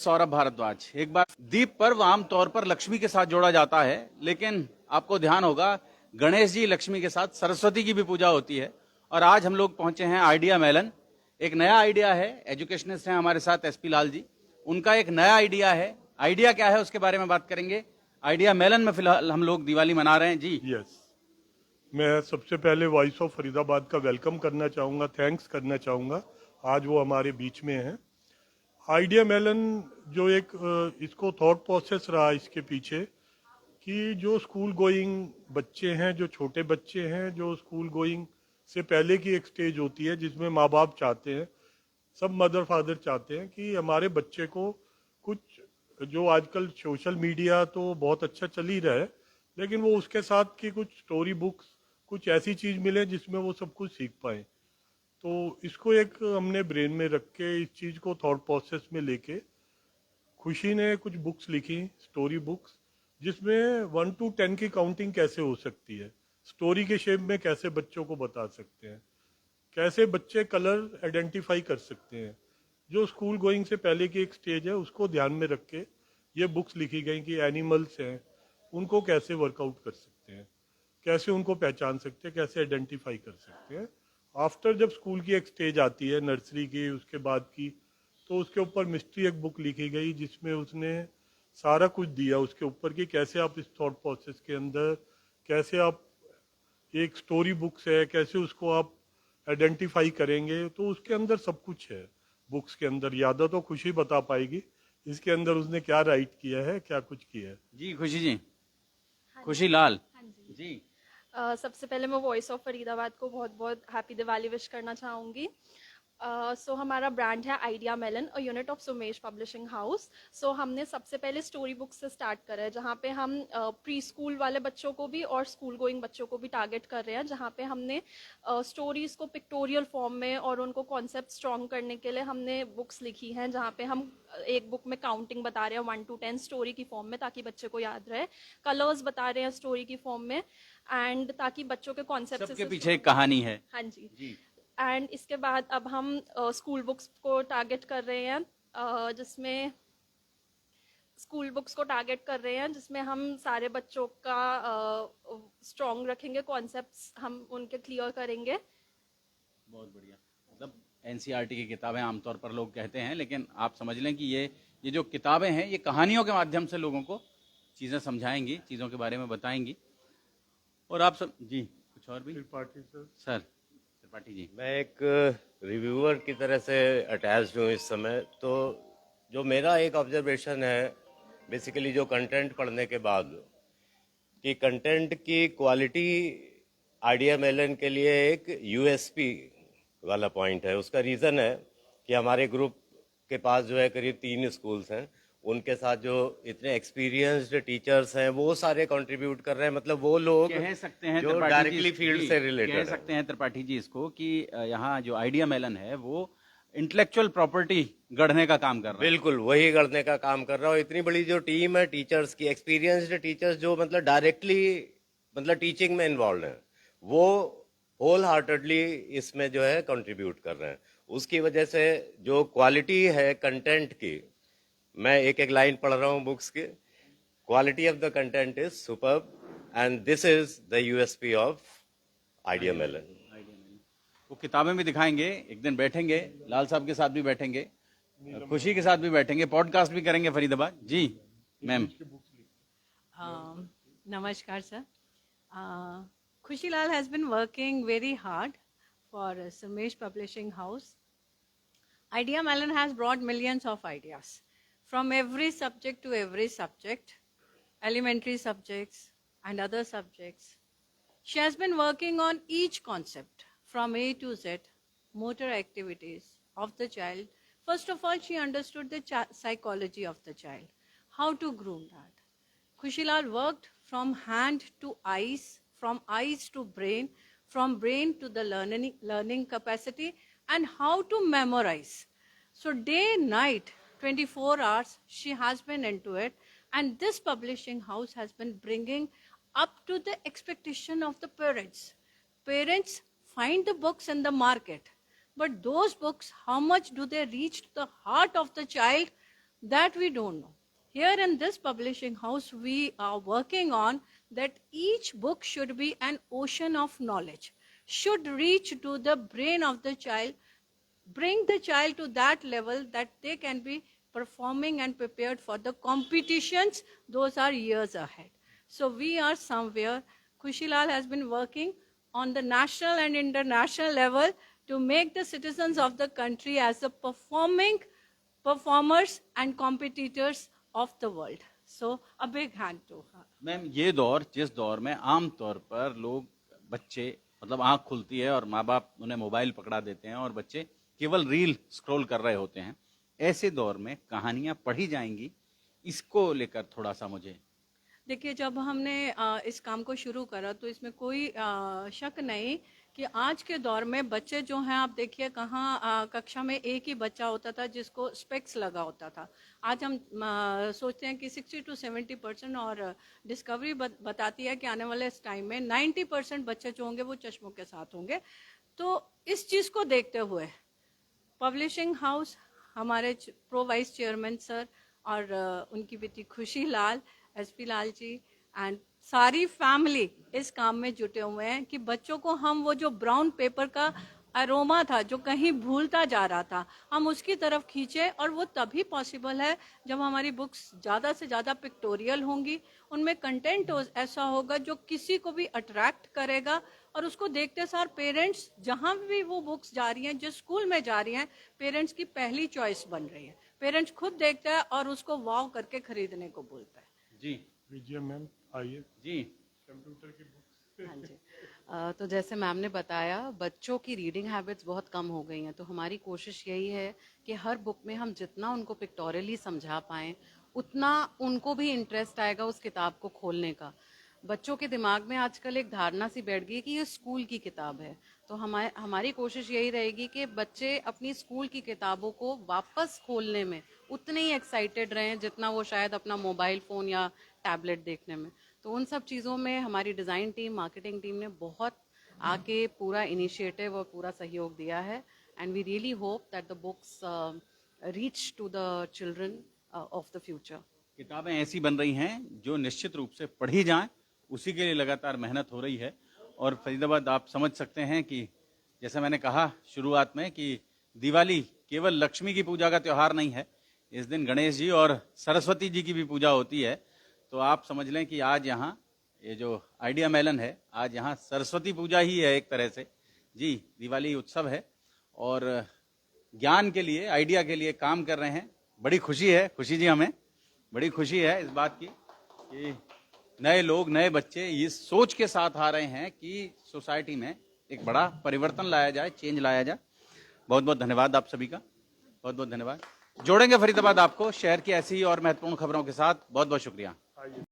सौरभ भारद्वाज। एक बार दीप पर्व आमतौर पर लक्ष्मी के साथ जोड़ा जाता है, लेकिन आपको ध्यान होगा गणेश जी लक्ष्मी के साथ सरस्वती की भी पूजा होती है। और आज हम लोग पहुंचे हैं आइडिया मेलन। एक नया आइडिया है, एजुकेशनिस्ट हैं हमारे साथ एसपी लाल जी, उनका एक नया आइडिया है। आइडिया क्या है उसके बारे में बात करेंगे। आइडिया मेलन में फिलहाल हम लोग दिवाली मना रहे हैं जी। यस, मैं सबसे पहले वॉइस ऑफ फरीदाबाद का वेलकम करना चाहूँगा, थैंक्स करना चाहूँगा, आज वो हमारे बीच में हैं। आइडिया मेलन जो एक इसको थॉट प्रोसेस रहा इसके पीछे कि जो स्कूल गोइंग बच्चे हैं, जो छोटे बच्चे हैं, जो स्कूल गोइंग से पहले की एक स्टेज होती है जिसमें माँ बाप चाहते हैं, सब मदर फादर चाहते हैं कि हमारे बच्चे को कुछ, जो आजकल सोशल मीडिया तो बहुत अच्छा चल ही रहा है, लेकिन वो उसके साथ की कुछ स्टोरी बुक्स, कुछ ऐसी चीज मिले जिसमें वो सब कुछ सीख पाए। तो इसको एक हमने ब्रेन में रख के इस चीज को थॉट प्रोसेस में लेके खुशी ने कुछ बुक्स लिखी, स्टोरी बुक्स, जिसमें 1 to 10 की काउंटिंग कैसे हो सकती है, स्टोरी के शेप में कैसे बच्चों को बता सकते हैं, कैसे बच्चे कलर आइडेंटिफाई कर सकते हैं। जो स्कूल गोइंग से पहले की एक स्टेज है उसको ध्यान में रख के ये बुक्स लिखी गई कि एनिमल्स हैं उनको कैसे वर्कआउट कर सकते हैं, कैसे उनको पहचान सकते हैं, कैसे आइडेंटिफाई कर सकते हैं। आफ्टर जब स्कूल की एक स्टेज आती है, नर्सरी की, उसके बाद की, तो उसके ऊपर मिस्ट्री एक बुक लिखी गई जिसमें उसने सारा कुछ दिया उसके ऊपर कि कैसे आप इस थॉट प्रोसेस के अंदर, कैसे आप, एक स्टोरी बुक्स है, कैसे उसको आप आइडेंटिफाई करेंगे। तो उसके अंदर सब कुछ है बुक्स के अंदर। यादा तो खुशी बता पाएगी इसके अंदर उसने क्या राइट किया है, क्या कुछ किया है। जी खुशी जी। खुशी लाल जी। सबसे पहले मैं वॉइस ऑफ फरीदाबाद को बहुत बहुत हैप्पी दिवाली विश करना चाहूँगी। सो हमारा ब्रांड है आइडिया मेलन, और unit of Sumesh publishing house. So हमने सबसे पहले स्टोरी बुक से स्टार्ट करा है, जहाँ पे हम प्री स्कूल वाले बच्चों को भी और स्कूल गोइंग बच्चों को भी टारगेट कर रहे हैं, जहाँ पे हमने स्टोरीज को पिक्टोरियल फॉर्म में और उनको कॉन्सेप्ट स्ट्रॉन्ग करने के लिए हमने बुक्स लिखी हैं, जहाँ पे हम एक बुक में काउंटिंग बता रहे हैं 1 to 10 स्टोरी की फॉर्म में, ताकि बच्चे को याद रहे। कलर्स बता रहे हैं स्टोरी की फॉर्म में, एंड ताकि बच्चों के कॉन्सेप्ट सबके पीछे एक कहानी है। हाँ जी जी। एंड इसके बाद अब हम स्कूल बुक्स को टारगेट कर रहे हैं, जिसमें स्कूल बुक्स को टारगेट कर रहे हैं जिसमें हम सारे बच्चों का स्ट्रॉन्ग रखेंगे, कॉन्सेप्ट्स हम उनके क्लियर करेंगे। बहुत बढ़िया। मतलब एनसीईआरटी की किताबें आमतौर पर लोग कहते हैं, लेकिन आप समझ लें कि ये जो किताबें हैं ये कहानियों के माध्यम से लोगों को चीज़ें समझाएंगी, चीज़ों के बारे में बताएंगी। और आप सब जी कुछ और भी। त्रिपाठी सर त्रिपाठी जी। मैं एक रिव्यूअर की तरह से अटैच्ड हूँ इस समय। तो जो मेरा एक ऑब्जर्वेशन है बेसिकली जो कंटेंट पढ़ने के बाद, कि कंटेंट की क्वालिटी आइडिया मेलन के लिए एक यूएसपी वाला पॉइंट है। उसका रीज़न है कि हमारे ग्रुप के पास जो है करीब 3 स्कूल्स हैं, उनके साथ जो इतने एक्सपीरियंस्ड टीचर्स हैं वो सारे कंट्रीब्यूट कर रहे हैं। मतलब वो लोग कह सकते हैं जो डायरेक्टली फील्ड से रिलेटेड कह सकते हैं त्रिपाठी जी इसको कि यहाँ जो आइडिया मेलन है वो इंटेलेक्चुअल प्रॉपर्टी गढ़ने का काम कर रहा है। बिल्कुल वही गढ़ने का काम कर रहा है। इतनी बड़ी जो टीम है टीचर्स की, एक्सपीरियंस्ड टीचर्स जो मतलब डायरेक्टली मतलब टीचिंग में इन्वॉल्व हैं, वो होल हार्टेडली इसमें जो है कंट्रीब्यूट कर रहे हैं। उसकी वजह से जो क्वालिटी है कंटेंट की, मैं एक एक लाइन पढ़ रहा हूँ बुक्स की, quality of the content is superb and this is the USP of Idea Melon. वो किताबें भी दिखाएंगे, एक दिन बैठेंगे, लाल साहब के साथ भी बैठेंगे, खुशी के साथ भी बैठेंगे, पॉडकास्ट भी करेंगे फरीदाबाद जी। मैम नमस्कार sir. Khushilal has been working very hard for Sumesh Publishing House. Idea Melon has brought millions of ideas from every subject to every subject, elementary subjects and other subjects. She has been working on each concept from A to Z, motor activities of the child. First of all, she understood the psychology of the child, how to groom that. Khushilal worked from hand to eyes, from eyes to brain, from brain to the learning capacity, and how to memorize. So day, night, 24 hours, she has been into it. And this publishing house has been bringing up to the expectation of the parents. Parents find the books in the market, but those books, how much do they reach to the heart of the child? that we don't know. Here in this publishing house, we are working on that each book should be an ocean of knowledge, should reach to the brain of the child, bring the child to that level that they can be performing and prepared for the competitions. Those are years ahead. So we are somewhere, Khushilal has been working on the national and international level to make the citizens of the country as the performers and competitors of the world. So a big hand to her. Ma'am ये दौर, जिस दौर में आम तौर पर लोग, बच्चे, मतलब आंख खुलती है और माँ बाप उन्हें मोबाइल पकड़ा देते हैं और बच्चे केवल रील स्क्रॉल कर रहे होते हैं, ऐसे दौर में कहानियां पढ़ी जाएंगी, इसको लेकर थोड़ा सा मुझे। देखिए, जब हमने इस काम को शुरू करा तो इसमें कोई शक नहीं कि आज के दौर में बच्चे जो हैं, आप देखिए कहाँ कक्षा में एक ही बच्चा होता था जिसको स्पेक्स लगा होता था। आज हम सोचते हैं कि 60 to 70% और डिस्कवरी बताती है कि आने वाले इस टाइम में 90% बच्चे जो होंगे वो चश्मों के साथ होंगे। तो इस चीज़ को देखते हुए पब्लिशिंग हाउस, हमारे प्रो वाइस चेयरमैन सर और उनकी बेटी खुशी लाल, एसपी लाल जी एंड सारी फैमिली इस काम में जुटे हुए हैं कि बच्चों को हम वो जो ब्राउन पेपर का अरोमा था जो कहीं भूलता जा रहा था, हम उसकी तरफ खींचे। और वो तभी पॉसिबल है जब हमारी बुक्स ज़्यादा से ज़्यादा पिक्टोरियल होंगी, उनमें कंटेंट ऐसा होगा जो किसी को भी अट्रैक्ट करेगा और उसको देखते सार पेरेंट्स, जहाँ भी वो बुक्स जा रही हैं, जिस स्कूल में जा रही हैं, पेरेंट्स की पहली चॉइस बन रही है। पेरेंट्स खुद देखता है और उसको वाव करके खरीदने को बोलता है। जी विजय मैम आइए जी। कंप्यूटर की बुक्स। हाँ जी। तो जैसे मैम ने बताया, बच्चों की रीडिंग हैबिट्स बहुत कम हो गई हैं, तो हमारी कोशिश यही है कि हर बुक में हम जितना उनको पिक्टोरियली समझा पाएं, उतना उनको भी इंटरेस्ट आएगा उस किताब को खोलने का। बच्चों के दिमाग में आजकल एक धारणा सी बैठ गई है कि ये स्कूल की किताब है, तो हमारी कोशिश यही रहेगी कि बच्चे अपनी स्कूल की किताबों को वापस खोलने में उतने ही एक्साइटेड रहें जितना वो शायद अपना मोबाइल फ़ोन या टैबलेट देखने में। तो उन सब चीज़ों में हमारी डिज़ाइन टीम, मार्केटिंग टीम ने बहुत आके पूरा इनिशिएटिव और पूरा सहयोग दिया है। And we really hope that the books reach to the children of the future. किताबें ऐसी बन रही हैं जो निश्चित रूप से पढ़ी जाएं, उसी के लिए लगातार मेहनत हो रही है। और फरीदाबाद, आप समझ सकते हैं कि जैसे मैंने कहा शुरुआत में कि दिवाली केवल लक्ष्मी की पूजा का त्यौहार नहीं है, इस दिन गणेश जी और सरस्वती जी की भी पूजा होती है। तो आप समझ लें कि आज यहाँ ये जो आइडिया मेलन है, आज यहाँ सरस्वती पूजा ही है एक तरह से। जी, दिवाली उत्सव है और ज्ञान के लिए, आइडिया के लिए काम कर रहे हैं। बड़ी खुशी है, खुशी जी, हमें बड़ी खुशी है इस बात की कि नए लोग, नए बच्चे इस सोच के साथ आ रहे हैं कि सोसाइटी में एक बड़ा परिवर्तन लाया जाए, चेंज लाया जाए। बहुत बहुत धन्यवाद आप सभी का, बहुत बहुत धन्यवाद। जोड़ेंगे फरीदाबाद आपको शहर की ऐसी ही और महत्वपूर्ण खबरों के साथ। बहुत बहुत शुक्रिया।